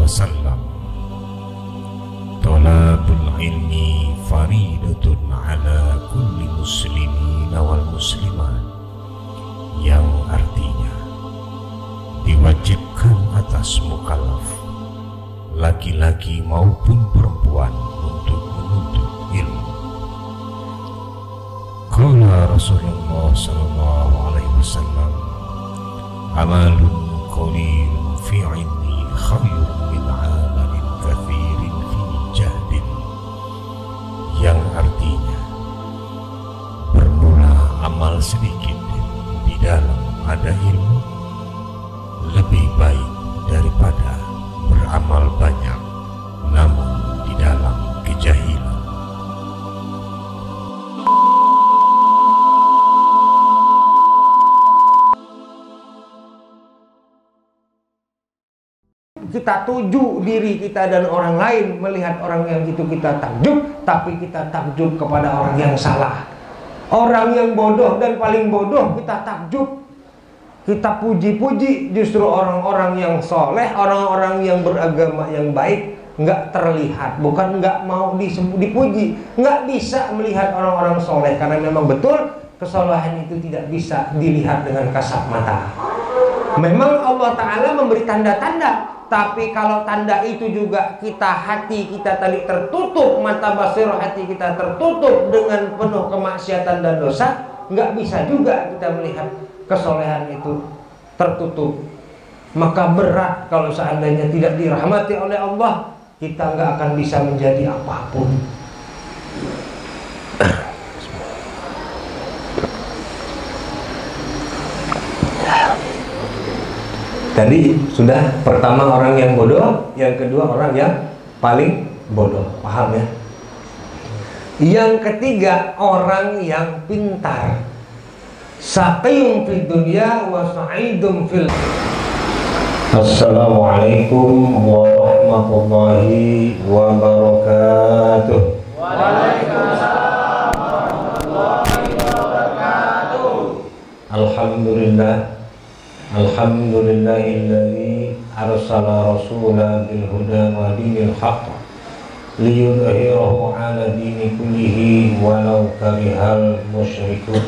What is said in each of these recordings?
wasallam, "Talabul ilmi faridatun ala kulli muslimin wal muslimat," yang artinya diwajibkan atas mukallaf, laki-laki maupun perempuan, untuk menuntut ilmu. Qala Rasulullah sallallahu alaihi wasallam, "Amalun qalilun fi ilmi khairun min amalin katsirin fi jahdin," yang artinya bermula amal sedikit di dalam ada ilmu lebih baik daripada beramal banyak namun di dalam kejahilan. Kita tuju diri kita dan orang lain, melihat orang yang itu kita takjub, tapi kita takjub kepada orang yang salah. Orang yang bodoh dan paling bodoh kita takjub, kita puji-puji. Justru orang-orang yang soleh, orang-orang yang beragama yang baik nggak terlihat, bukan nggak mau dipuji. Nggak bisa melihat orang-orang soleh karena memang betul kesalahan itu tidak bisa dilihat dengan kasat mata. Memang Allah Ta'ala memberi tanda-tanda, tapi kalau tanda itu juga hati kita tadi tertutup, mata basirah hati kita tertutup dengan penuh kemaksiatan dan dosa, nggak bisa juga kita melihat kesolehan itu tertutup. Maka berat kalau seandainya tidak dirahmati oleh Allah, kita nggak akan bisa menjadi apapun. Tadi sudah, pertama orang yang bodoh, yang kedua orang yang paling bodoh, paham ya? Yang ketiga orang yang pintar. Saqiyun fid dunya wa sa'idun fil. Assalamualaikum warahmatullahi wabarakatuh. Waalaikumsalam warahmatullahi wabarakatuh. Alhamdulillah, alhamdulillahilladzi arsala rasulahu bil huda wa dinil haqq liyudhhirahu 'ala dini kullihi walau karihal musyrikun.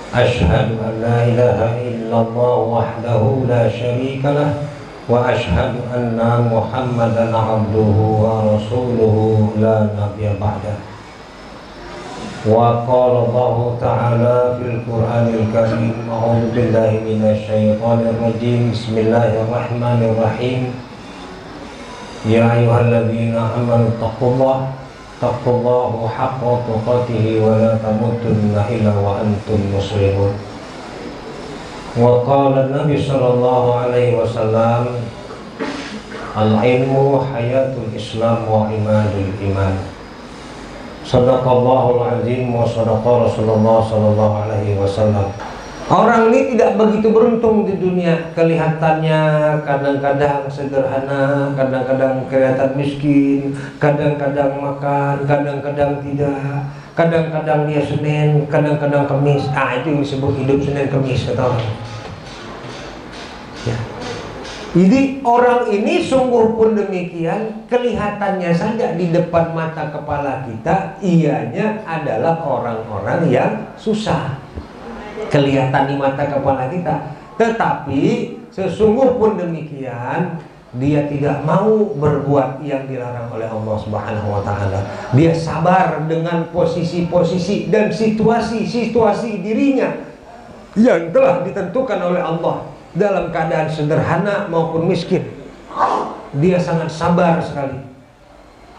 Asyhadu an la ilaha illallah wahdahu la syarika lah wa asyhadu anna Muhammadan 'abduhu wa rasuluhu la nabiyya ba'dah. Wa qala Allah ta'ala fil Qur'anil Karim, a'udzu billahi minasy syaithanir rajim, bismillahirrahmanirrahim. Ya ayyuhalladzina amanu taqullaha haqqa tuqatih wa la tamutunna illa wa antum muslimun. Wa qala Nabi sallallahu alaihi wasallam, al-ilmu hayatul Islam wa imadul iman. Shadaqallahul azim wa shadaqa Rasulullah sallallahu alaihi wasallam. Orang ini tidak begitu beruntung di dunia. Kelihatannya kadang-kadang sederhana, kadang-kadang kelihatan miskin, kadang-kadang makan, kadang-kadang tidak, kadang-kadang dia Senin, kadang-kadang Kamis. Itu yang disebut hidup Senin Kamis, kata orang. Ya. Jadi orang ini sungguh pun demikian, kelihatannya saja di depan mata kepala kita, ianya adalah orang-orang yang susah. Kelihatan di mata kepala kita, tetapi sesungguh pun demikian, dia tidak mau berbuat yang dilarang oleh Allah Subhanahu wa Ta'ala. Dia sabar dengan posisi-posisi dan situasi-situasi dirinya yang telah ditentukan oleh Allah, dalam keadaan sederhana maupun miskin. Dia sangat sabar sekali.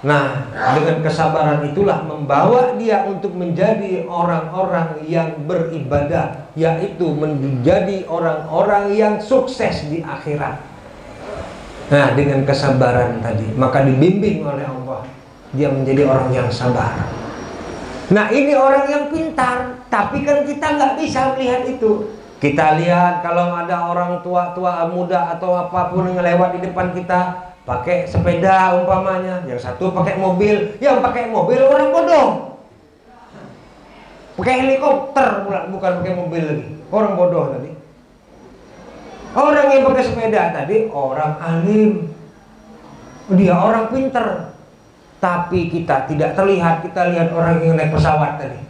Nah, dengan kesabaran itulah membawa dia untuk menjadi orang-orang yang beribadah, yaitu menjadi orang-orang yang sukses di akhirat. Nah, dengan kesabaran tadi, maka dibimbing oleh Allah, dia menjadi orang yang sabar. Nah, ini orang yang pintar, tapi kan kita nggak bisa melihat itu. Kita lihat kalau ada orang tua-tua, muda atau apapun yang lewat di depan kita, pakai sepeda umpamanya, yang satu pakai mobil, yang pakai mobil orang bodoh, pakai helikopter pula, bukan pakai mobil lagi, orang bodoh tadi. Orang yang pakai sepeda tadi orang alim, dia orang pinter, tapi kita tidak terlihat. Kita lihat orang yang naik pesawat tadi,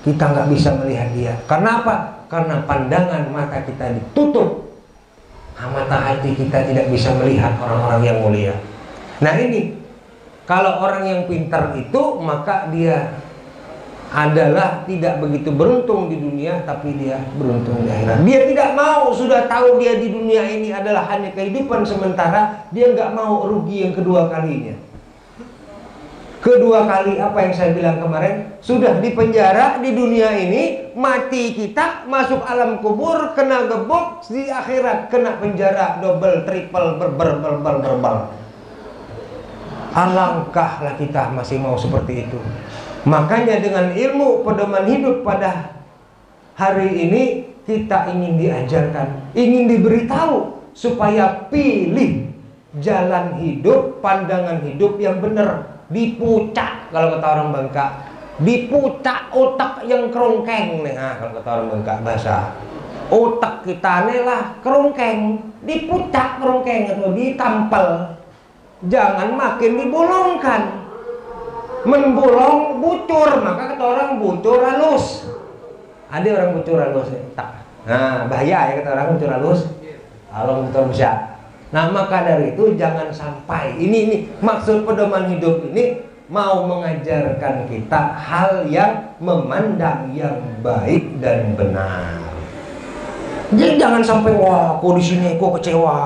kita nggak bisa melihat dia. Karena apa? Karena pandangan mata kita ditutup, mata hati kita tidak bisa melihat orang-orang yang mulia. Nah ini, kalau orang yang pintar itu, maka dia adalah tidak begitu beruntung di dunia, tapi dia beruntung di akhirat. Dia tidak mau, sudah tahu dia di dunia ini adalah hanya kehidupan sementara, dia nggak mau rugi yang kedua kalinya. Kedua kali apa yang saya bilang kemarin, sudah di penjara di dunia ini, mati kita, masuk alam kubur, kena gebok, di akhirat kena penjara double, triple, berbal. Alangkahlah kita masih mau seperti itu. Makanya dengan ilmu pedoman hidup pada hari ini, kita ingin diajarkan, ingin diberitahu supaya pilih jalan hidup, pandangan hidup yang benar. Dipucak, kalau kata orang Bangka, dipucak otak yang kerongkeng nih. Nah, kalau kata orang Bangka bahasa, otak kita nih lah kerongkeng, dipucak kerongkeng atau ditampal, jangan makin dibolongkan. Menbolong bucur, maka kata orang bucur halus. Ada orang bucur halus tak. Nah, bahaya ya kata orang bucur halus. Kalau bucur besar. Nah, maka dari itu jangan sampai ini maksud pedoman hidup ini mau mengajarkan kita hal yang memandang yang baik dan benar. Jadi jangan sampai wah, kok di sini kok kecewa.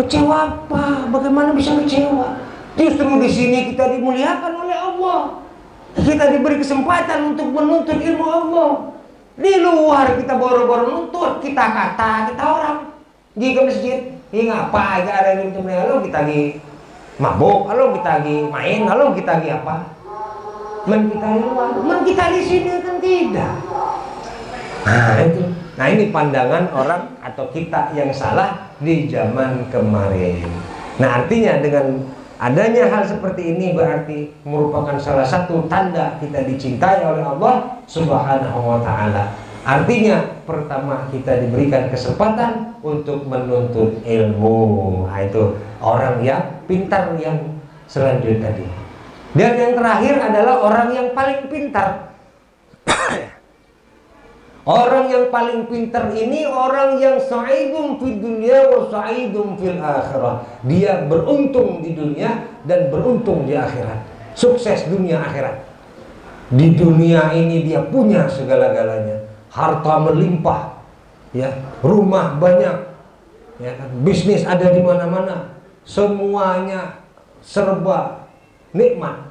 Kecewa apa? Bagaimana bisa kecewa? Justru di sini kita dimuliakan oleh Allah. Kita diberi kesempatan untuk menuntut ilmu Allah. Di luar kita boro-boro nuntut, kita kata, kita orang. Pergi ke masjid, ngapa aja ada yang mencemari, halo kita lagi mabuk, halo kita lagi main, halo kita lagi apa? Men kita di luar, men kita di sini kan tidak. Nah itu. Nah ini pandangan orang atau kita yang salah di zaman kemarin. Nah artinya dengan adanya hal seperti ini berarti merupakan salah satu tanda kita dicintai oleh Allah Subhanahu wa ta'ala. Artinya pertama kita diberikan kesempatan untuk menuntut ilmu. Nah itu orang yang pintar yang selanjutnya tadi. Dan yang terakhir adalah orang yang paling pintar. Orang yang paling pintar ini orang yang sa'idun fid dunya wa sa'idun fil akhirah. Dia beruntung di dunia dan beruntung di akhirat. Sukses dunia akhirat. Di dunia ini dia punya segala-galanya. Harta melimpah, ya, rumah banyak, ya kan? Bisnis ada di mana-mana. Semuanya serba nikmat.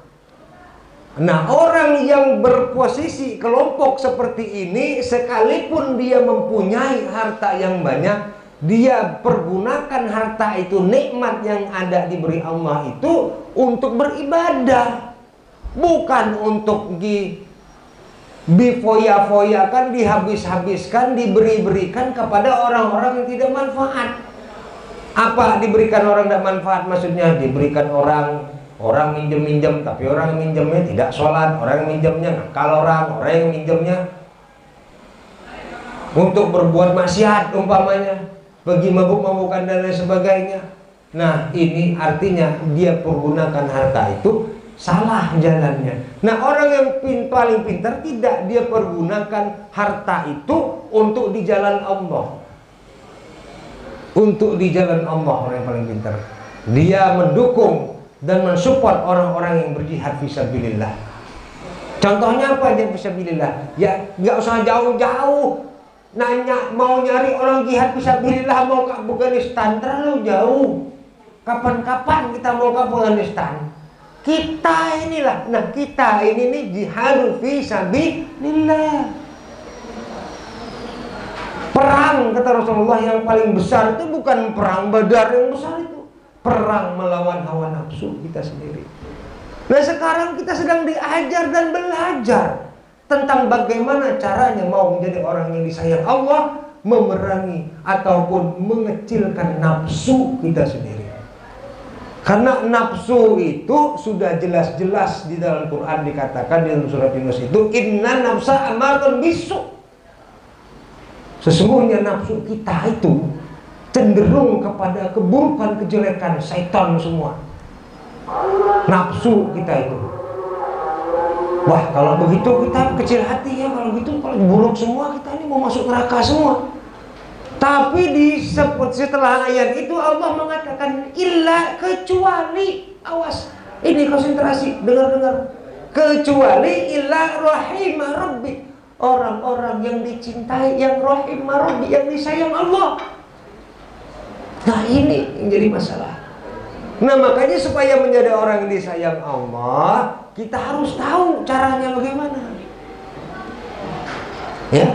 Nah, orang yang berposisi kelompok seperti ini, sekalipun dia mempunyai harta yang banyak, dia pergunakan harta itu, nikmat yang ada diberi Allah itu untuk beribadah, bukan untuk difoya-foyakan, dihabis-habiskan, diberi-berikan kepada orang-orang yang tidak manfaat. Apa diberikan orang tidak manfaat? Maksudnya diberikan orang minjem-minjem, tapi orang yang minjemnya tidak sholat, orang yang minjemnya nakal, orang yang minjemnya untuk berbuat maksiat umpamanya, pergi mabuk-mabukan dan lain sebagainya. Nah ini artinya dia pergunakan harta itu salah jalannya. Nah orang yang paling pintar tidak, dia pergunakan harta itu untuk di jalan Allah. Untuk di jalan Allah orang yang paling pintar. Dia mendukung dan mensupport orang-orang yang berjihad fisabilillah. Contohnya apa dia fisabilillah? Ya nggak usah jauh-jauh nanya mau nyari orang jihad fisabilillah mau ke Afghanistan, terlalu jauh. Kapan-kapan kita mau ke Afghanistan? Kita inilah, nah kita ini nih jihad fisabilillah. Perang kata Rasulullah yang paling besar itu bukan perang Badar yang besar itu. Perang melawan hawa nafsu kita sendiri. Nah sekarang kita sedang diajar dan belajar tentang bagaimana caranya mau menjadi orang yang disayang Allah, memerangi ataupun mengecilkan nafsu kita sendiri. Karena nafsu itu sudah jelas-jelas di dalam Quran dikatakan di dalam surat Yunus itu, inna nafsa amaratun bisu. Sesungguhnya nafsu kita itu cenderung kepada keburukan, kejelekan, syaitan semua. Nafsu kita itu. Wah, kalau begitu kita kecil hati ya, kalau gitu kalau buruk semua, kita ini mau masuk neraka semua. Tapi setelah ayat itu Allah mengatakan illa, kecuali, awas, ini konsentrasi, dengar-dengar, kecuali illa rahimah rabbi, orang-orang yang dicintai, yang rahimah rabbi, yang disayang Allah. Nah, ini yang jadi masalah. Nah, makanya supaya menjadi orang yang disayang Allah, kita harus tahu caranya bagaimana, ya,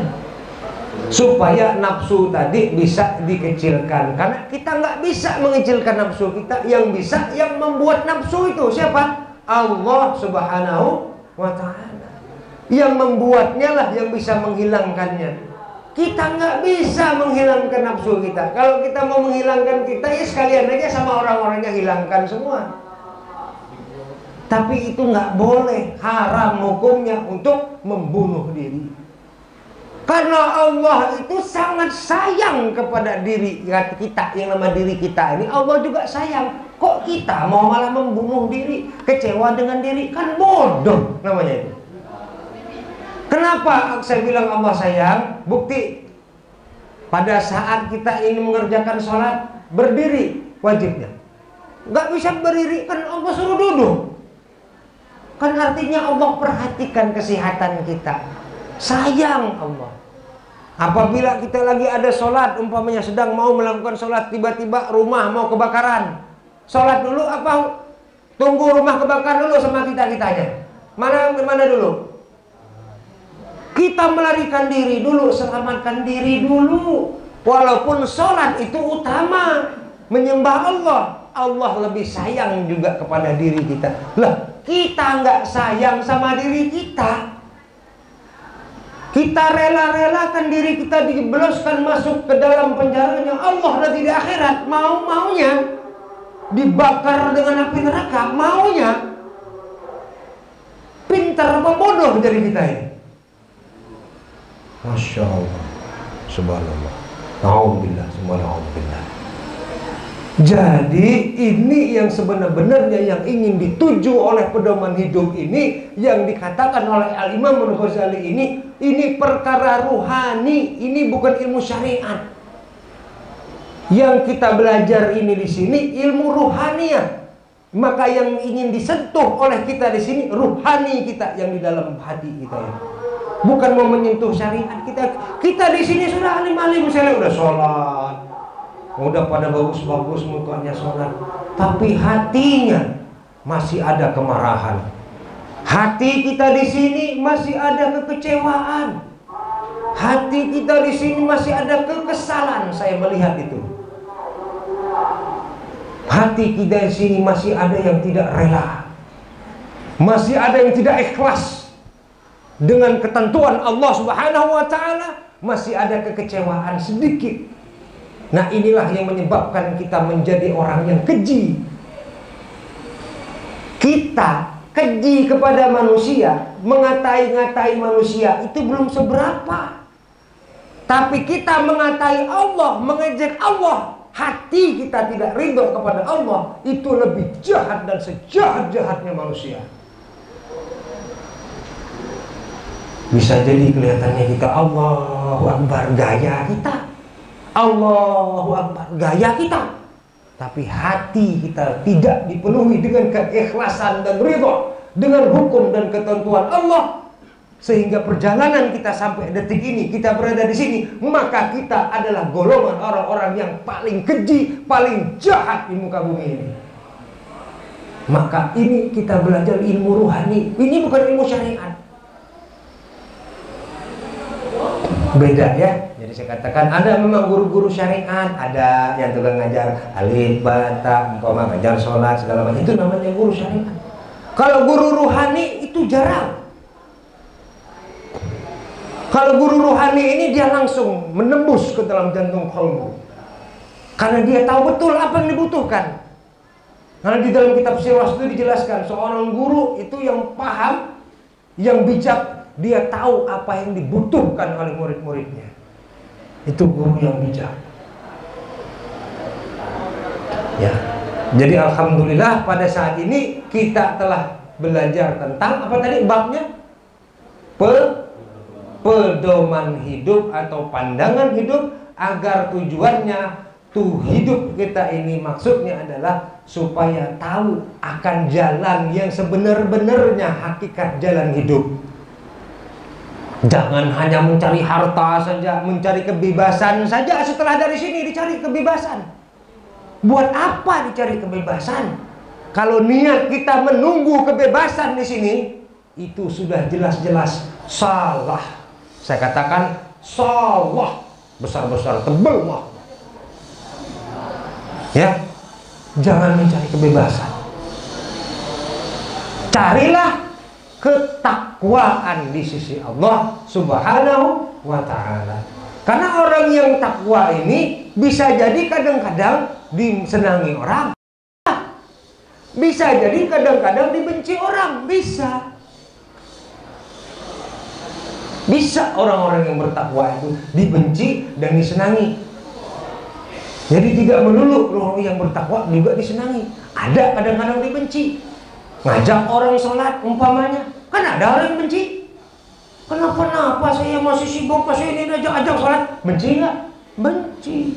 supaya nafsu tadi bisa dikecilkan. Karena kita nggak bisa mengecilkan nafsu kita. Yang bisa, yang membuat nafsu itu siapa? Allah Subhanahu wa ta'ala. Yang membuatnya lah yang bisa menghilangkannya. Kita nggak bisa menghilangkan nafsu kita. Kalau kita mau menghilangkan kita, ya sekalian aja sama orang-orangnya hilangkan semua. Tapi itu nggak boleh, haram hukumnya untuk membunuh diri. Karena Allah itu sangat sayang kepada diri kita, yang nama diri kita ini. Allah juga sayang. Kok kita mau malah membunuh diri, kecewa dengan diri? Kan bodoh namanya itu. Kenapa saya bilang Allah sayang? Bukti, pada saat kita ingin mengerjakan sholat, berdiri wajibnya. Nggak bisa berdiri, kan Allah suruh duduk. Kan artinya Allah perhatikan kesehatan kita. Sayang Allah. Apabila kita lagi ada sholat, umpamanya sedang mau melakukan sholat, tiba-tiba rumah mau kebakaran, sholat dulu apa? Tunggu rumah kebakaran dulu sama kita-kitanya? Mana dulu? Kita melarikan diri dulu, selamatkan diri dulu. Walaupun sholat itu utama, menyembah Allah, Allah lebih sayang juga kepada diri kita. Lah, kita nggak sayang sama diri kita. Kita rela-relakan diri kita dijebloskan masuk ke dalam penjaranya Allah nanti di akhirat. Mau-maunya dibakar dengan api neraka, maunya. Pintar apa bodoh jadi kita ini? Masya Allah, subhanallah, na'udzubillah, subhanallah. Jadi ini yang sebenar-benarnya yang ingin dituju oleh pedoman hidup ini, yang dikatakan oleh Al-Imam Al-Ghazali ini perkara ruhani, ini bukan ilmu syariat. Yang kita belajar ini di sini ilmu ruhaniyah. Maka yang ingin disentuh oleh kita di sini ruhani kita yang di dalam hati kita ini. Bukan mau menyentuh syariat kita. Kita di sini sudah alim-alim, misalnya udah sholat, udah pada bagus-bagus mukanya sholat, tapi hatinya masih ada kemarahan. Hati kita di sini masih ada kekecewaan. Hati kita di sini masih ada kekesalan. Saya melihat itu. Hati kita di sini masih ada yang tidak rela, masih ada yang tidak ikhlas dengan ketentuan Allah Subhanahu wa ta'ala, masih ada kekecewaan sedikit. Nah, inilah yang menyebabkan kita menjadi orang yang keji. Kita keji kepada manusia, mengatai-ngatai manusia itu belum seberapa. Tapi kita mengatai Allah, mengejek Allah, hati kita tidak ridho kepada Allah, itu lebih jahat dan sejahat-jahatnya manusia. Bisa jadi kelihatannya kita Allahu Akbar, gaya kita, Allahu Akbar, gaya kita, tapi hati kita tidak dipenuhi dengan keikhlasan dan ridho dengan hukum dan ketentuan Allah, sehingga perjalanan kita sampai detik ini, kita berada di sini, maka kita adalah golongan orang-orang yang paling keji, paling jahat di muka bumi ini. Maka ini kita belajar ilmu ruhani, ini bukan ilmu syariat. Beda ya. Jadi saya katakan ada memang guru-guru syariat, ada yang tukang ngajar alif, ba, ta, umpama ngajar sholat segala macam, itu namanya guru syariat. Kalau guru ruhani itu jarang. Kalau guru ruhani ini dia langsung menembus ke dalam jantung kalbu, karena dia tahu betul apa yang dibutuhkan. Karena di dalam kitab Siwas itu dijelaskan seorang guru itu yang paham, yang bijak, dia tahu apa yang dibutuhkan oleh murid-muridnya. Itu guru yang bijak. Ya. Jadi alhamdulillah pada saat ini kita telah belajar tentang apa tadi babnya? Pedoman hidup atau pandangan hidup, agar tujuannya hidup kita ini maksudnya adalah supaya tahu akan jalan yang sebenar-benarnya hakikat jalan hidup. Jangan hanya mencari harta saja, mencari kebebasan saja, setelah dari sini dicari kebebasan. Buat apa dicari kebebasan? Kalau niat kita menunggu kebebasan di sini, itu sudah jelas-jelas salah. Saya katakan salah, besar-besar, tebel mah. Ya, jangan mencari kebebasan. Carilah ketakwaan di sisi Allah Subhanahu wa ta'ala. Karena orang yang takwa ini bisa jadi kadang-kadang disenangi orang, bisa jadi kadang-kadang dibenci orang, bisa orang-orang yang bertakwa itu dibenci dan disenangi. Jadi tidak melulu orang yang bertakwa juga disenangi. Ada kadang-kadang dibenci. Ngajak orang sholat umpamanya, kan ada orang yang benci. Kenapa saya masih sibuk, masih ini ajak sholat, benci nggak? Benci.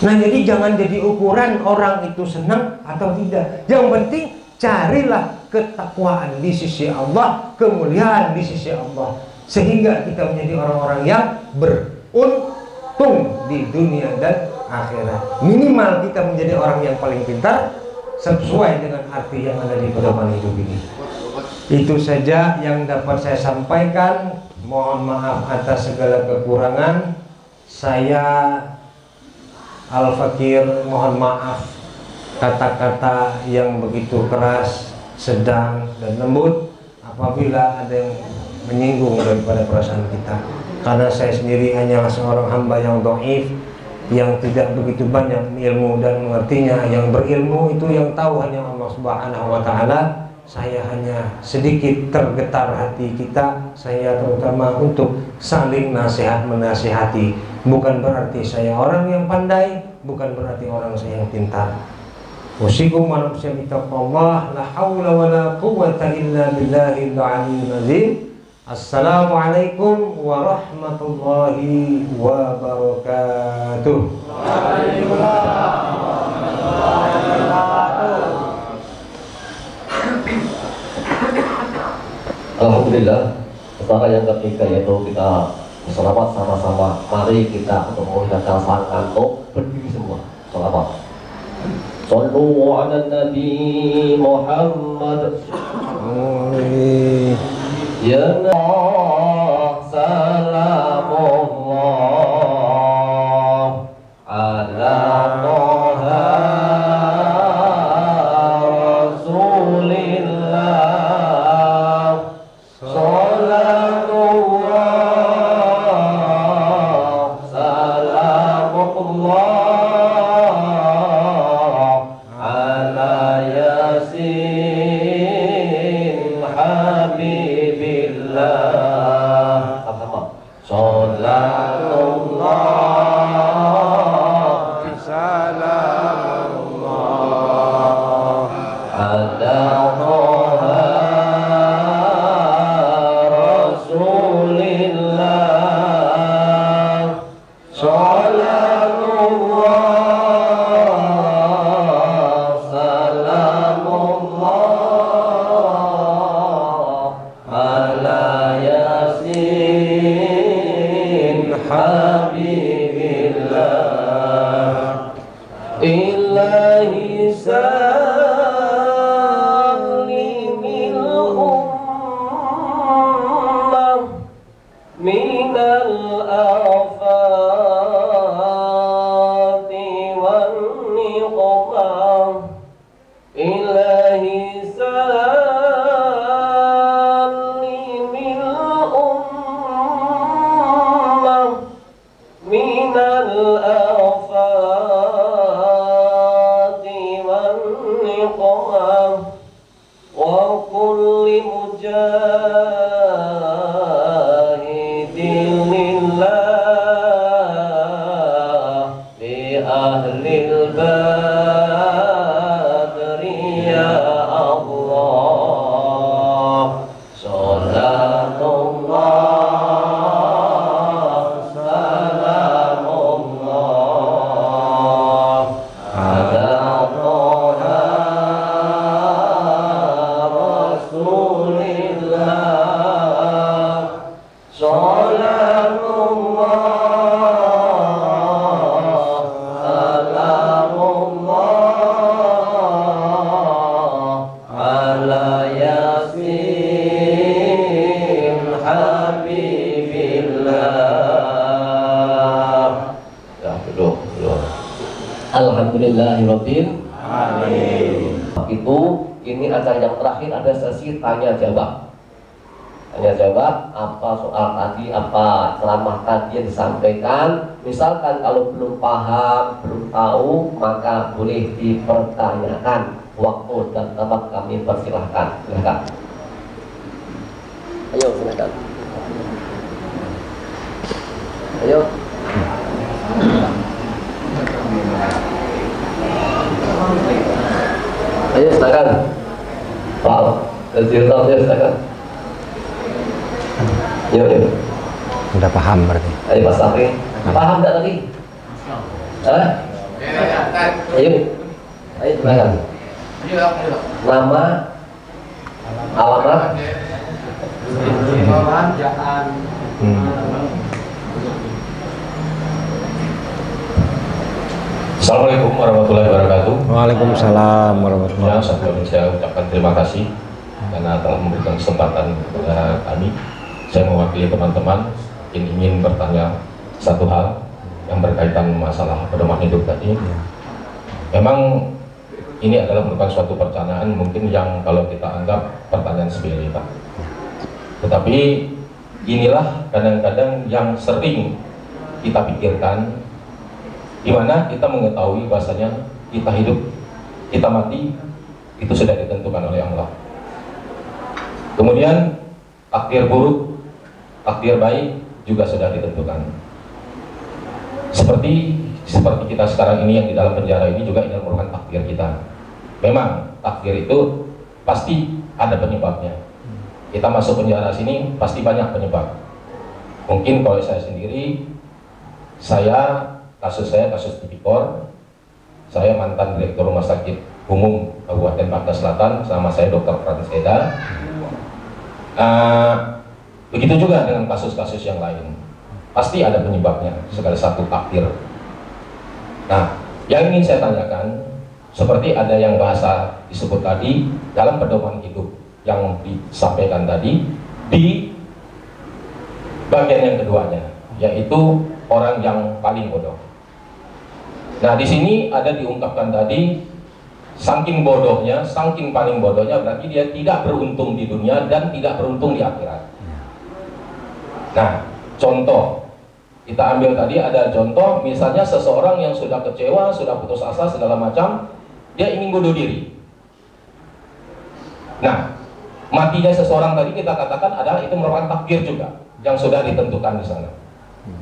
Nah, jadi jangan jadi ukuran orang itu senang atau tidak. Yang penting carilah ketakwaan di sisi Allah, kemuliaan di sisi Allah, sehingga kita menjadi orang-orang yang beruntung di dunia dan akhirat. Minimal kita menjadi orang yang paling pintar sesuai dengan arti yang ada di pedoman hidup ini. Itu saja yang dapat saya sampaikan. Mohon maaf atas segala kekurangan. Saya Al-Fakir mohon maaf kata-kata yang begitu keras, sedang dan lembut apabila ada yang menyinggung daripada perasaan kita. Karena saya sendiri hanyalah seorang hamba yang dhaif, yang tidak begitu banyak ilmu dan mengertinya. Yang berilmu itu yang tahu hanya Allah Subhanahu wa ta'ala. Saya hanya sedikit tergetar hati kita, saya terutama untuk saling nasihat menasihati. Bukan berarti saya orang yang pandai, bukan berarti orang saya yang pintar. Usikum wa nafsi bittaqwallah, la haula wa la quwwata illa billahil aliyyil azim. Assalamualaikum warahmatullahi wabarakatuh. Alhamdulillah, perkara yang ketiga yaitu kita selawat sama-sama. Mari kita untuk mengucapkan salam kantuk, berdiri semua. Selawat. Sallu ala Nabi Muhammad. Ya Allah, salamullah ala Toha Rasulillah, salatullah, salamullah ala Yasin Habibillah. Sama-sama. Salatullah, salamullah ala Toha Rasulillah, salatullah, salamullah ala Yasin Habibillah. Ilahi salimil ummah minal afati wan niqmah. Ilahi salimil ummah minal afati wan niqmah wa kulli mujahidin lillah bi ahlil bait. Alhamdulillahirabbil alamin. Ini acara yang terakhir, ada sesi tanya jawab. Tanya jawab, apa soal tadi, apa ceramah tadi yang disampaikan. Misalkan kalau belum paham, belum tahu, maka boleh dipertanyakan. Waktu dan tempat kami persilahkan. Silakan. Ayo, silakan. Ayo. Ayo, silakan. Pak, cerita ya, silakan. Yuk. Udah paham berarti. Ayo Pak Safri, paham tak tadi? Ayo, silakan. Nama, alamat, Assalamualaikum warahmatullahi wabarakatuh. Waalaikumsalam warahmatullahi wabarakatuh. Sebelumnya saya ucapkan terima kasih karena telah memberikan kesempatan kepada kami. Saya mewakili teman-teman ingin bertanya satu hal yang berkaitan masalah pedoman hidup tadi. Memang ini adalah merupakan suatu pertanyaan mungkin yang kalau kita anggap pertanyaan sepele, Pak. Tetapi inilah kadang-kadang yang sering kita pikirkan, di mana kita mengetahui bahasanya kita hidup, kita mati, itu sudah ditentukan oleh Allah. Kemudian takdir buruk, takdir baik juga sudah ditentukan. Seperti kita sekarang ini yang di dalam penjara ini juga ini merupakan takdir kita. Memang takdir itu pasti ada penyebabnya. Kita masuk penjara sini pasti banyak penyebab. Mungkin kalau saya sendiri, kasus saya kasus tipikor. Saya mantan direktur rumah sakit umum Kabupaten Bangka Selatan, sama saya Dr. Franseda. Begitu juga dengan kasus-kasus yang lain, pasti ada penyebabnya, segala satu takdir. Nah, yang ingin saya tanyakan, seperti ada yang bahasa disebut tadi dalam pedoman hidup yang disampaikan tadi di bagian yang keduanya, yaitu orang yang paling bodoh. Nah, di sini ada diungkapkan tadi, saking bodohnya, saking paling bodohnya, berarti dia tidak beruntung di dunia dan tidak beruntung di akhirat. Nah, contoh kita ambil tadi, ada contoh misalnya seseorang yang sudah kecewa, sudah putus asa segala macam, dia ingin bunuh diri. Nah, matinya seseorang tadi kita katakan adalah itu merupakan takdir juga yang sudah ditentukan di sana.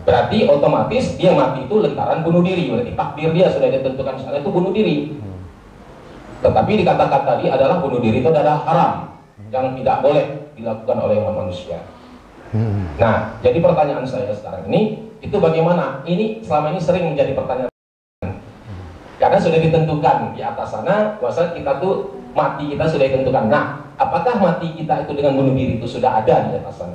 Berarti otomatis dia mati itu lantaran bunuh diri, berarti takdir dia sudah ditentukan di sana itu bunuh diri. Tetapi dikatakan tadi adalah bunuh diri itu adalah haram yang tidak boleh dilakukan oleh manusia. Nah, jadi pertanyaan saya sekarang ini, itu bagaimana? Ini selama ini sering menjadi pertanyaan. Karena sudah ditentukan di atas sana, bahwa kita tuh mati kita sudah ditentukan. Nah, apakah mati kita itu dengan bunuh diri itu sudah ada di atas sana?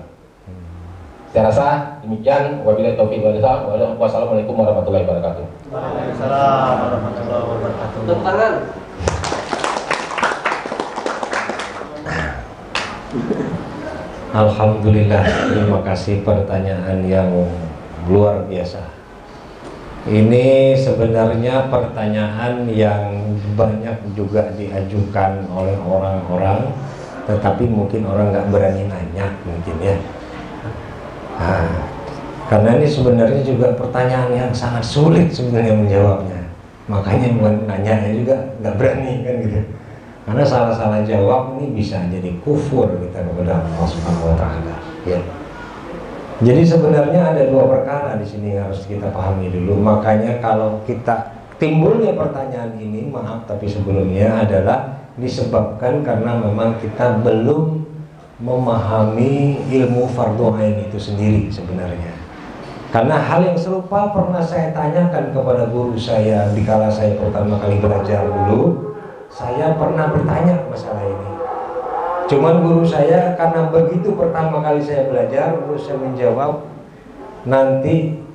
Saya rasa demikian. Wabillahi taufiq wal hidayah. Wassalamualaikum warahmatullahi wabarakatuh. Waalaikumsalam warahmatullahi wabarakatuh. Tepuk tangan. Alhamdulillah, terima kasih pertanyaan yang luar biasa. Ini sebenarnya pertanyaan yang banyak juga diajukan oleh orang-orang, tetapi mungkin orang nggak berani nanya mungkin ya. Nah, karena ini sebenarnya juga pertanyaan yang sangat sulit sebenarnya menjawabnya. Makanya nanyanya juga nggak berani kan gitu. Karena salah-salah jawab ini bisa jadi kufur kita kepada Allah Subhanahu wa taala, ya. Jadi sebenarnya ada dua perkara di sini yang harus kita pahami dulu. Makanya kalau kita timbulnya pertanyaan ini, maaf tapi sebelumnya adalah disebabkan karena memang kita belum memahami ilmu fardhu ain itu sendiri sebenarnya. Karena hal yang serupa pernah saya tanyakan kepada guru saya dikala saya pertama kali belajar dulu. Saya pernah bertanya masalah ini. Cuman guru saya karena begitu pertama kali saya belajar, terus saya menjawab, nanti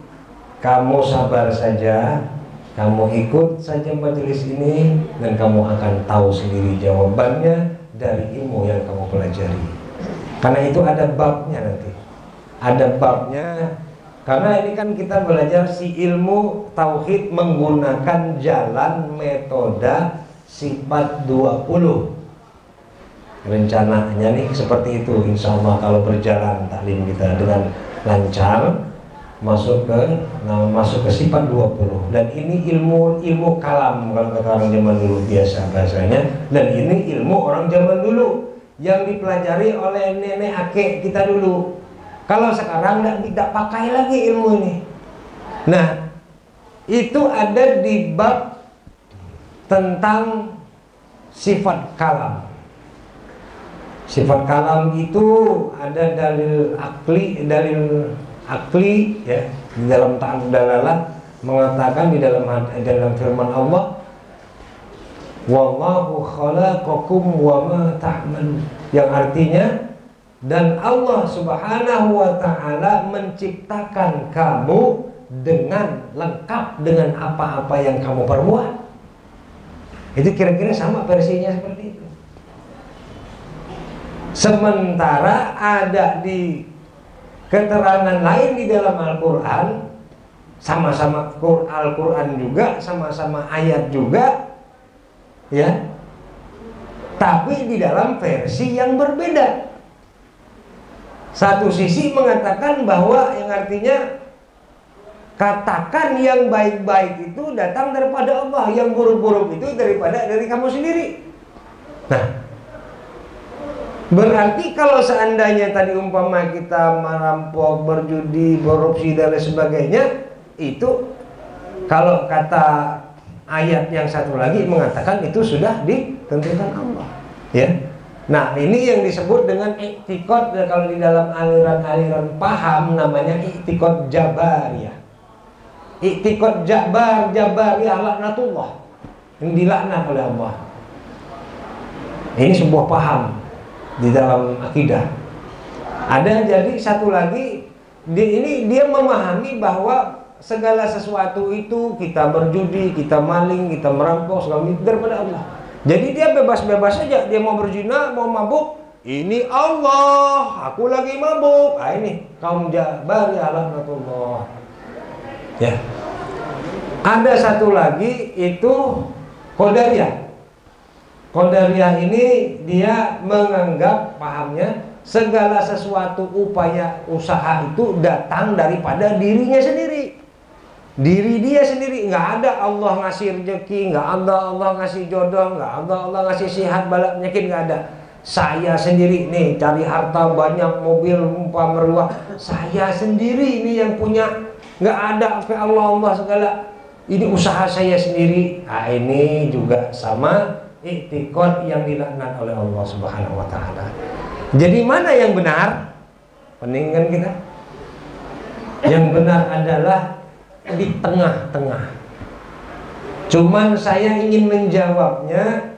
kamu sabar saja, kamu ikut saja majelis ini dan kamu akan tahu sendiri jawabannya dari ilmu yang kamu pelajari. Karena itu ada babnya nanti. Ada babnya Karena ini kan kita belajar si ilmu tauhid menggunakan jalan metode sifat 20. Rencananya nih seperti itu, insya Allah kalau berjalan taklim kita dengan lancar masuk ke sifat 20. Dan ini ilmu kalam kalau kata orang zaman dulu biasa bahasanya. Dan ini ilmu orang zaman dulu yang dipelajari oleh nenek akek kita dulu. Kalau sekarang tidak pakai lagi ilmu ini. Nah, itu ada di bab tentang sifat kalam. Sifat kalam itu ada dalil akli ya, di dalam ta'am dalalah mengatakan di dalam firman Allah, wallahu khalaqakum wa ma ta'malun, yang artinya dan Allah Subhanahu wa ta'ala menciptakan kamu dengan lengkap dengan apa-apa yang kamu perbuat. Itu kira-kira sama versinya seperti itu. Sementara ada di keterangan lain di dalam Al-Quran, sama-sama Al-Quran juga, sama-sama ayat juga, ya, tapi di dalam versi yang berbeda. Satu sisi mengatakan bahwa yang artinya katakan yang baik-baik itu datang daripada Allah, yang buruk-buruk itu dari kamu sendiri. Nah, berarti kalau seandainya tadi umpama kita merampok, berjudi, korupsi dan lain sebagainya, itu kalau kata ayat yang satu lagi mengatakan itu sudah ditentukan Allah, ya. Nah, ini yang disebut dengan i'tiqad, kalau di dalam aliran-aliran paham namanya i'tiqad jabariyah. I'tiqad jabariyah laknatullah, yang dilaknat oleh Allah. Ini sebuah paham di dalam akidah. Ada jadi satu lagi, dia memahami bahwa segala sesuatu itu, kita berjudi, kita maling, kita merampok, segala itu daripada Allah. Jadi dia bebas-bebas saja, dia mau berzina, mau mabuk, ini Allah, aku lagi mabuk. Ah, ini kaum jabar ya laknatullah. Ya. Ada satu lagi itu Qadariyah. Qadariyah ini dia menganggap pahamnya segala sesuatu upaya usaha itu datang daripada dirinya sendiri. Diri dia sendiri, nggak ada Allah ngasih rezeki, nggak ada Allah ngasih jodoh, nggak ada Allah ngasih sehat bala penyakit, nggak ada. Saya sendiri nih cari harta banyak, mobil umpah mewah, saya sendiri ini yang punya, nggak ada Allah segala. Ini usaha saya sendiri. Nah, ini juga sama i'tiqad yang dilaknat oleh Allah Subhanahu wa ta'ala. Jadi mana yang benar? Peningan kita. Yang benar adalah di tengah-tengah. Cuman saya ingin menjawabnya,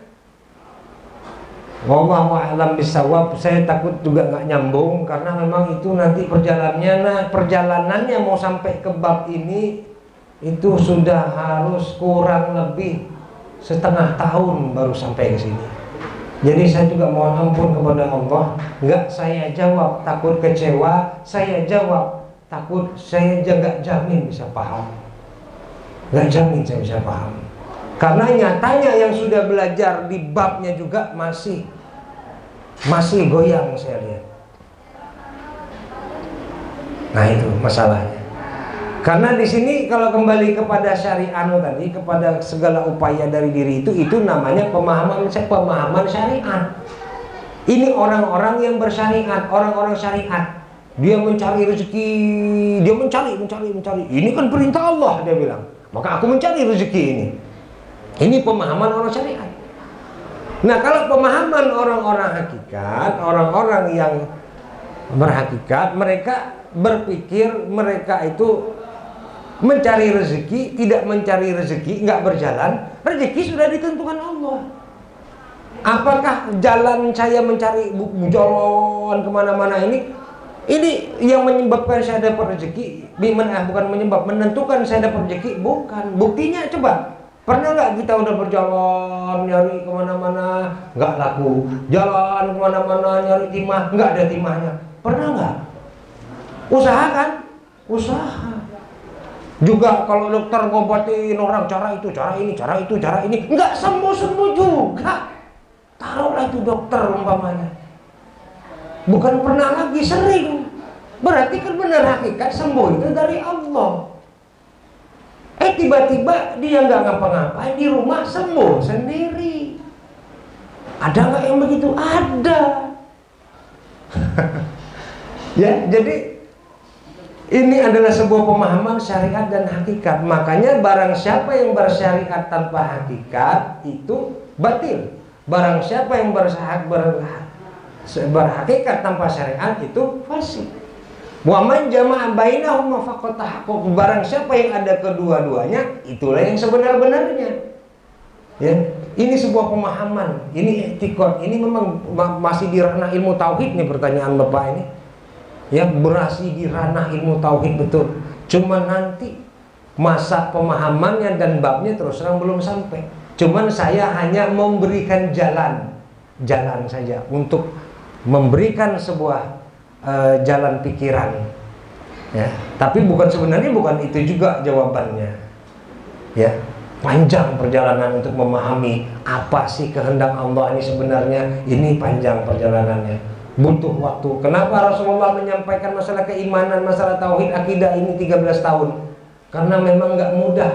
wallahu a'lam bishawab. Saya takut juga nggak nyambung karena memang itu nanti perjalanannya mau sampai ke bab ini itu sudah harus kurang lebih setengah tahun baru sampai ke sini. Jadi saya juga mohon ampun kepada Allah, nggak saya jawab takut kecewa, saya jawab takut saya nggak jamin bisa paham, nggak jamin saya bisa paham. Karena nyatanya yang sudah belajar di babnya juga masih goyang saya lihat. Nah itu masalahnya. Karena di sini kalau kembali kepada syariat tadi, kepada segala upaya dari diri itu namanya pemahaman syariat. Ini orang-orang yang bersyariat, orang-orang syariat. Dia mencari rezeki, dia mencari. Ini kan perintah Allah, dia bilang. Maka aku mencari rezeki ini. Ini pemahaman orang syariat. Nah, kalau pemahaman orang-orang hakikat, orang-orang yang berhakikat, mereka berpikir mereka itu mencari rezeki, tidak mencari rezeki, nggak berjalan, rezeki sudah ditentukan Allah. Apakah jalan saya mencari jalan kemana-mana ini yang menyebabkan saya dapat rezeki? Bukan menentukan saya dapat rezeki, bukan. Buktinya coba, pernah nggak kita udah berjalan nyari kemana-mana nggak laku, jalan kemana-mana nyari timah nggak ada timahnya, pernah nggak? Usahakan, usaha. Juga kalau dokter ngobatin orang cara itu, cara ini, cara itu, cara ini, nggak sembuh-sembuh juga. Taruhlah itu dokter umpamanya. Bukan pernah lagi, sering. Berarti kan benar hakikat sembuh itu dari Allah. Tiba-tiba dia nggak ngapa-ngapain di rumah sembuh sendiri. Ada nggak yang begitu? Ada. Ya, jadi ini adalah sebuah pemahaman syariat dan hakikat. Makanya barang siapa yang bersyariat tanpa hakikat itu batil. Barang siapa yang berhakikat tanpa syariat itu fasik. Wa man jama'a bainahuma faqad tahaqqaq. Barang siapa yang ada kedua-duanya, itulah yang sebenar-benarnya. Ya, ini sebuah pemahaman, ini i'tiqad, ini memang masih di ranah ilmu tauhid nih pertanyaan Bapak ini. Ya, berasi di ranah ilmu tauhid betul. Cuma nanti masa pemahamannya dan babnya terus terang belum sampai. Cuman saya hanya memberikan jalan saja untuk memberikan sebuah jalan pikiran. Ya, tapi sebenarnya bukan itu juga jawabannya. Ya, panjang perjalanan untuk memahami apa sih kehendak Allah ini sebenarnya. Ini panjang perjalanannya. Butuh waktu. Kenapa Rasulullah menyampaikan masalah keimanan, masalah tauhid, akidah ini 13 tahun? Karena memang nggak mudah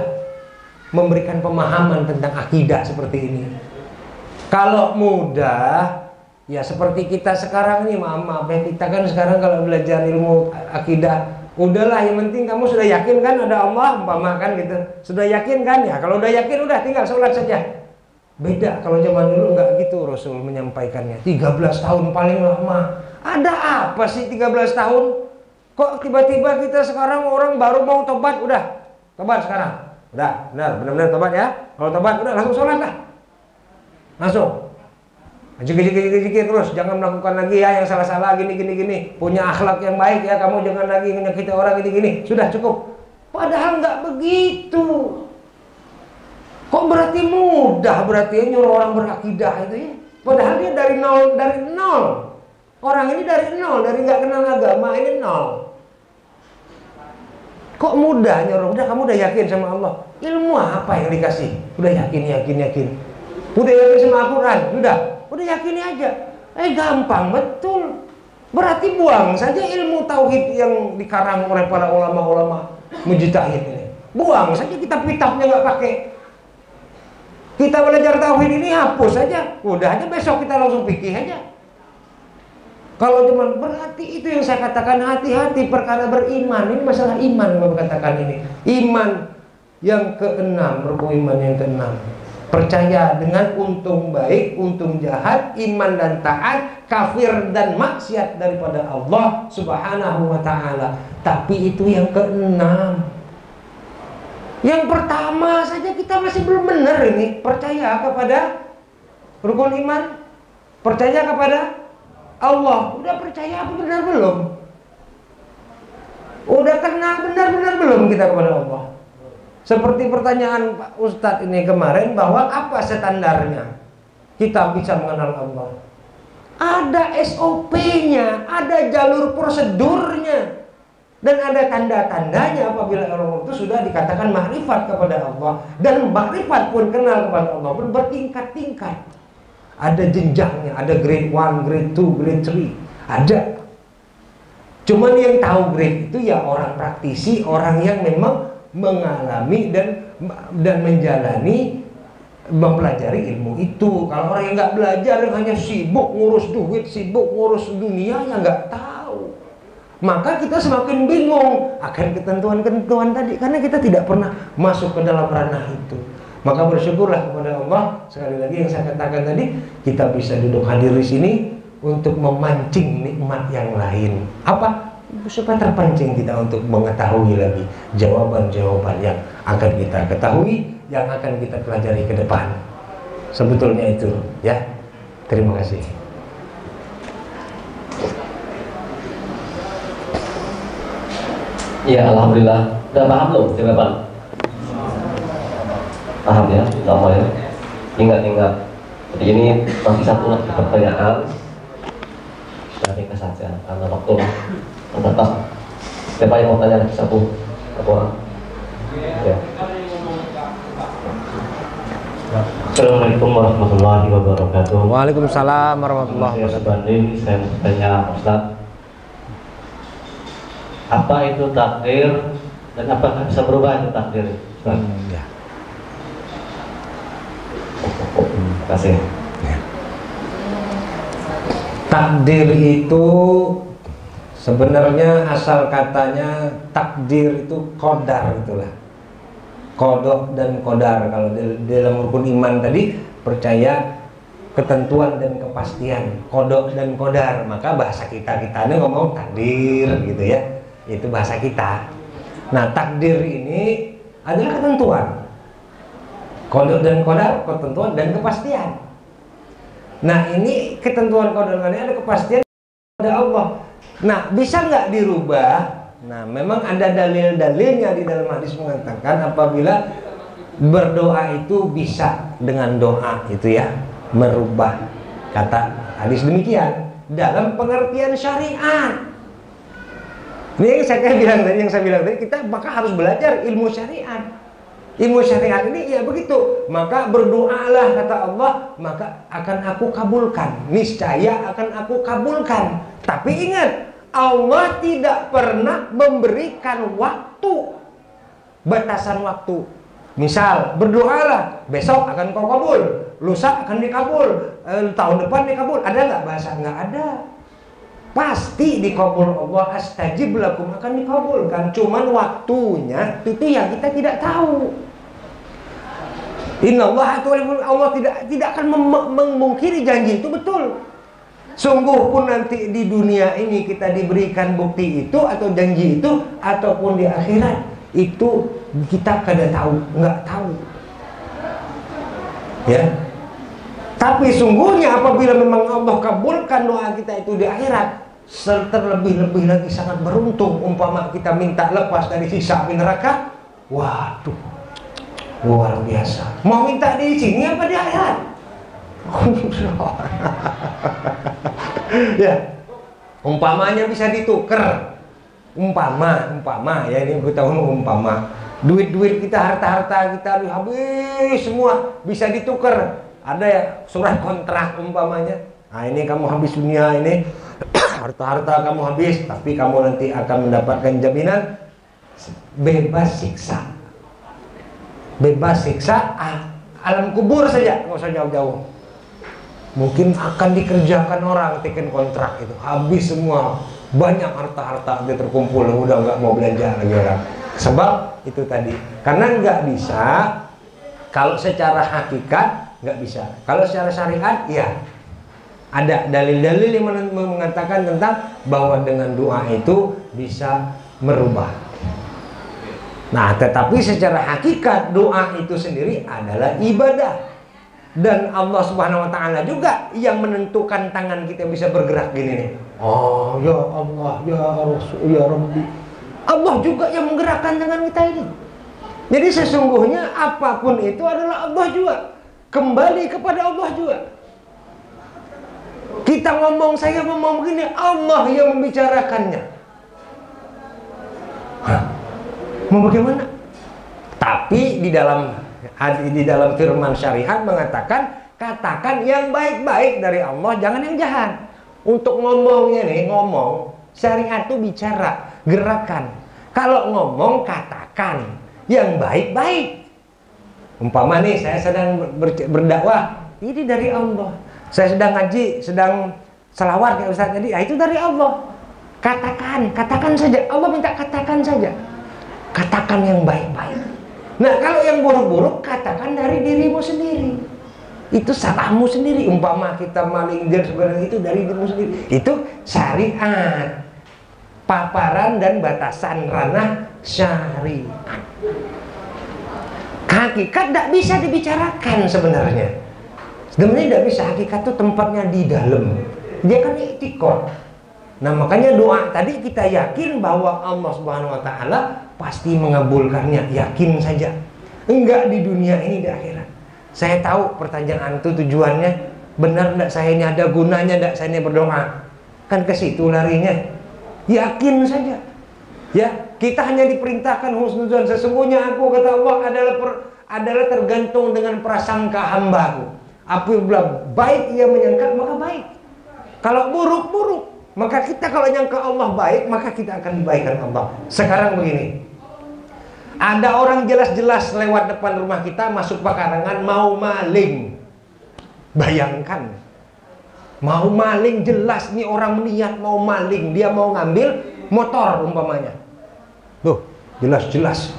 memberikan pemahaman tentang akidah seperti ini. Kalau mudah, ya seperti kita sekarang ini, maaf ya, kita kan sekarang kalau belajar ilmu akidah, udahlah yang penting kamu sudah yakin kan ada Allah, umpama kan gitu. Sudah yakin kan ya? Kalau udah yakin udah tinggal sholat saja. Beda kalau zaman dulu nggak gitu Rasul menyampaikannya. 13 tahun paling lama. Ada apa sih 13 tahun? Kok tiba-tiba kita sekarang orang baru mau tobat udah tobat sekarang? Udah, benar-benar tobat ya. Kalau tobat udah langsung sholat lah. Langsung. Zikir terus, jangan melakukan lagi ya yang salah-salah gini. Punya akhlak yang baik ya, kamu jangan lagi menyakiti orang gini. Sudah cukup. Padahal nggak begitu. Kok berarti mudah berarti nyuruh orang berakidah itu ya? Padahal dia dari nol. Orang ini dari nol, dari nggak kenal agama ini nol. Kok mudah nyuruh? Udah kamu udah yakin sama Allah. Ilmu apa yang dikasih? Udah yakin. Udah yakin sama Al-Quran? Udah yakin aja. Gampang betul. Berarti buang saja ilmu tauhid yang dikarang oleh para ulama-ulama mujtahid ini. Buang saja kitab-kitabnya nggak pakai. Kita belajar tauhid ini hapus saja. Udah aja besok kita langsung fikih aja. Kalau cuma berarti itu yang saya katakan hati-hati perkara beriman. Ini masalah iman Bapak katakan ini. Iman yang keenam, rukun iman yang keenam. Percaya dengan untung baik, untung jahat, iman dan taat, kafir dan maksiat daripada Allah Subhanahu wa ta'ala. Tapi itu yang keenam. Yang pertama saja kita masih belum benar ini. Percaya kepada rukun iman, percaya kepada Allah. Udah percaya apa benar belum? Udah kenal benar-benar belum kita kepada Allah? Seperti pertanyaan Pak Ustadz ini kemarin, bahwa apa standarnya kita bisa mengenal Allah? Ada SOP-nya, ada jalur prosedurnya, dan ada tanda-tandanya apabila orang itu sudah dikatakan makrifat kepada Allah. Dan makrifat pun kenal kepada Allah pun bertingkat-tingkat. Ada jenjangnya, ada grade 1, grade 2, grade 3. Ada. Cuman yang tahu grade itu ya orang praktisi, orang yang memang mengalami dan menjalani, mempelajari ilmu itu. Kalau orang yang nggak belajar, yang hanya sibuk ngurus duit, sibuk ngurus dunia, ya nggak tahu. Maka kita semakin bingung akan ketentuan-ketentuan tadi, karena kita tidak pernah masuk ke dalam ranah itu. Maka bersyukurlah kepada Allah. Sekali lagi yang saya katakan tadi, kita bisa duduk hadir di sini untuk memancing nikmat yang lain. Apa? Supaya terpancing kita untuk mengetahui lagi jawaban-jawaban yang akan kita ketahui, yang akan kita pelajari ke depan. Sebetulnya itu, ya. Terima kasih. Ya, alhamdulillah. Udah paham belum jawaban? Paham ya, sama ya. Ingat. Jadi ini masih satu lagi pertanyaan. Kita ringkas saja karena waktu terbatas. Siapa yang mau tanya satu orang? Ya. Assalamualaikum warahmatullahi wabarakatuh. Waalaikumsalam warahmatullahi Saya wabarakatuh. Subanding, saya mau tanya Ustaz, apa itu takdir dan apakah bisa berubah itu takdir? Ustaz? Ya. Terima kasih. Takdir itu sebenarnya asal katanya takdir itu qadar, itulah kodok dan kodar. Kalau di dalam rukun iman tadi percaya ketentuan dan kepastian, kodok dan kodar, maka bahasa kita ngomong takdir gitu ya, itu bahasa kita. Nah, takdir ini adalah ketentuan, kodok dan kodar, ketentuan dan kepastian. Nah, ini ketentuan kodok dan kodar ada kepastian pada Allah. Nah, bisa nggak dirubah? Nah, memang ada dalil-dalilnya di dalam hadis mengatakan apabila berdoa itu bisa dengan doa itu ya merubah, kata hadis demikian dalam pengertian syariat. Ini yang saya bilang tadi, kita maka harus belajar ilmu syariat. Ilmu syariat ini ya begitu. Maka berdoalah kata Allah, maka akan aku kabulkan. Niscaya akan aku kabulkan. Tapi ingat, Allah tidak pernah memberikan waktu, batasan waktu. Misal berdoalah, besok akan kau kabul, lusa akan dikabul, tahun depan dikabul. Ada nggak bahasa? Nggak ada. Pasti dikabul Allah, astajib lakum, akan dikabulkan. Cuman waktunya itu yang kita tidak tahu. Innallaha Allah tidak akan memungkiri janji itu, betul. Sungguh pun nanti di dunia ini kita diberikan bukti itu atau janji itu, ataupun di akhirat itu kita kada tahu, nggak tahu. Ya. Tapi sungguhnya apabila memang Allah kabulkan doa kita itu di akhirat, terlebih-lebih lagi sangat beruntung. Umpama kita minta lepas dari siksa api neraka, waduh, luar biasa. Mau minta di sini apa di akhirat? Ya, umpamanya bisa ditukar. Umpama ya, ini kita ngomong umpama. Duit-duit kita, harta-harta kita habis semua, bisa ditukar. Ada ya surat kontrak umpamanya. Nah, ini kamu habis dunia ini, harta-harta kamu habis, tapi kamu nanti akan mendapatkan jaminan bebas siksa. Bebas siksa alam kubur saja, nggak usah jauh-jauh. Mungkin akan dikerjakan orang, teken kontrak itu habis semua, banyak harta-harta dia terkumpul, udah nggak mau belanja lagi orang. Sebab itu tadi, karena nggak bisa. Kalau secara hakikat nggak bisa. Kalau secara syariat ya ada dalil-dalil yang mengatakan tentang bahwa dengan doa itu bisa merubah. Nah, tetapi secara hakikat doa itu sendiri adalah ibadah. Dan Allah Subhanahu wa ta'ala juga yang menentukan tangan kita bisa bergerak gini nih. Oh ya Allah, ya Rasul, ya Rabbi. Allah juga yang menggerakkan tangan kita ini. Jadi sesungguhnya apapun itu adalah Allah juga. Kembali kepada Allah juga. Kita ngomong, saya ngomong begini, Allah yang membicarakannya. Hah? Mau bagaimana? Tapi di dalam firman syariat mengatakan, katakan yang baik-baik dari Allah, jangan yang jahat. Untuk ngomongnya nih, ngomong, syariat itu bicara, gerakan. Kalau ngomong, katakan yang baik-baik. Umpama nih, saya sedang berdakwah, ini dari Allah. Saya sedang ngaji, sedang selawat kayak Ustaz tadi, itu dari Allah. Katakan saja. Allah minta katakan saja. Katakan yang baik-baik. Nah, kalau yang buruk-buruk, katakan dari dirimu sendiri. Itu salahmu sendiri. Umpama kita maling dan sebagainya, itu dari dirimu sendiri. Itu syariat. Paparan dan batasan ranah syariat. Hakikat tidak bisa dibicarakan sebenarnya. Sebenarnya tidak bisa. Hakikat itu tempatnya di dalam. Dia kan i'tiqad. Nah, makanya doa tadi kita yakin bahwa Allah Subhanahu wa ta'ala pasti mengabulkannya, yakin saja. Enggak di dunia ini, di akhirat. Saya tahu pertanyaan itu tujuannya, benar enggak saya ini ada gunanya enggak saya ini berdoa? Kan ke situ larinya. Yakin saja. Ya, kita hanya diperintahkan husnuzon. Sesungguhnya aku, kata Allah, adalah tergantung dengan prasangka hambaku. Apabila baik ia menyangka, maka baik. Kalau buruk, buruk. Maka kita kalau nyangka Allah baik, maka kita akan dibaikan Allah. Sekarang begini, ada orang jelas-jelas lewat depan rumah kita, masuk pekarangan, mau maling. Bayangkan, mau maling, jelas nih orang niat mau maling. Dia mau ngambil motor umpamanya. Tuh, jelas-jelas.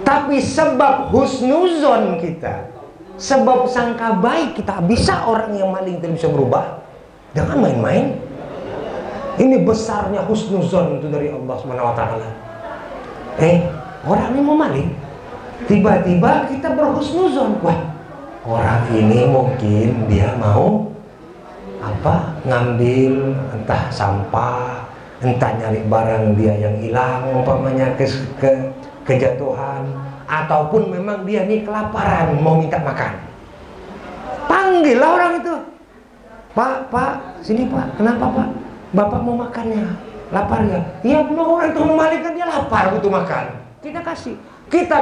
Tapi sebab husnuzon kita, sebab sangka baik kita, bisa orang yang maling itu bisa berubah. Jangan main-main. Ini besarnya husnuzon itu dari Allah SWT. Orang ini mau maling, tiba-tiba kita berhusnuzon. Wah, orang ini mungkin dia mau ngambil entah sampah, entah nyari barang dia yang hilang umpamanya kejatuhan, ataupun memang dia nih kelaparan mau minta makan. Panggillah orang itu. Pak, sini Pak, kenapa Pak? Bapak mau makannya, lapar ya? Iya, orang itu mau maling kan dia lapar butuh makan. Kita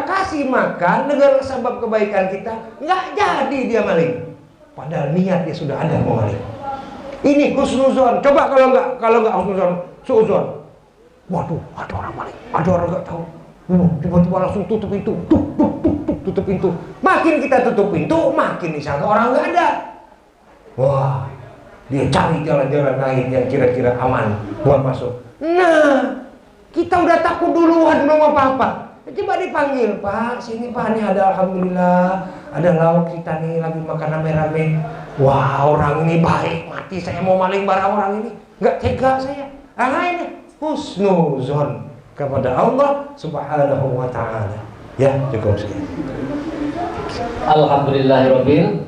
kasih makan dengan sebab kebaikan kita, nggak jadi dia maling. Padahal niat dia sudah ada mau maling. Ini husnuzon. Coba kalau nggak husnuzon, suuzon. Waduh, ada orang maling, ada orang nggak tahu. Tiba-tiba langsung tutup pintu, tutup pintu. Makin kita tutup pintu, makin disangka orang nggak ada. Wah, dia cari jalan-jalan lain yang kira-kira aman buat masuk. Nah, kita udah takut duluan, belum apa-apa. Coba dipanggil, Pak, sini Pak, nih ada alhamdulillah, ada lauk kita nih lagi makan rame-rame. Wah, orang ini baik, mati saya mau maling barang orang ini, nggak tega saya. Ini husnuzon kepada Allah Subhanahu wa Ta'ala. Ya, cukup sekian. Alhamdulillahirabbil.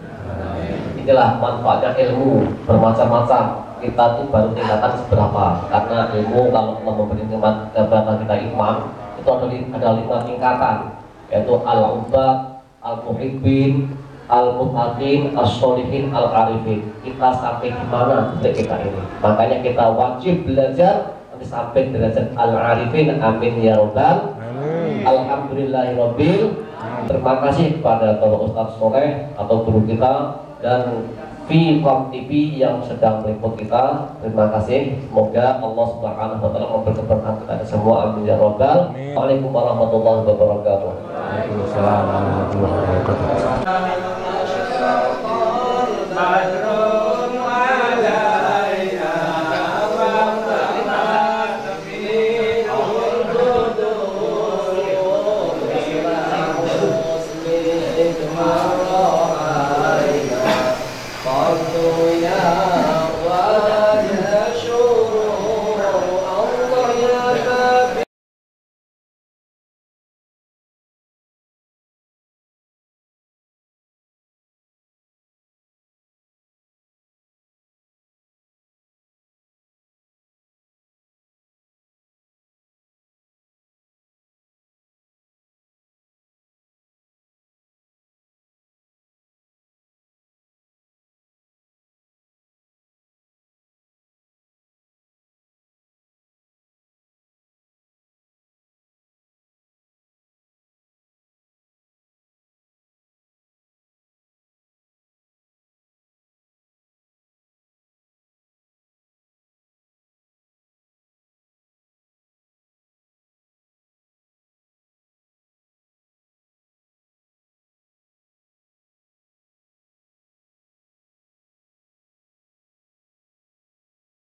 Inilah manfaatnya ilmu bermacam-macam. Kita tuh baru tingkatan seberapa, karena ilmu kalau Allah memberi nikmat kepada kita iman, itu ada 5 tingkatan, yaitu al-ubad, al-muhibbin, al-muttaqin, as-sholihin, al-arifin. Kita sampai di mana kita ini? Makanya kita wajib belajar nanti sampai derajat al-arifin. Amin ya rabbal alamin. Alhamdulillahirabbil. Terima kasih kepada Bapak Ustadz Soleh atau guru kita dan Vkom TV yang sedang meliput kita. Terima kasih. Semoga Allah Subhanahu wa Ta'ala memberkahi kita semua. Amin ya rabbal alamin. Waalaikumsalam warahmatullahi wabarakatuh. Waalaikumsalam warahmatullahi wabarakatuh.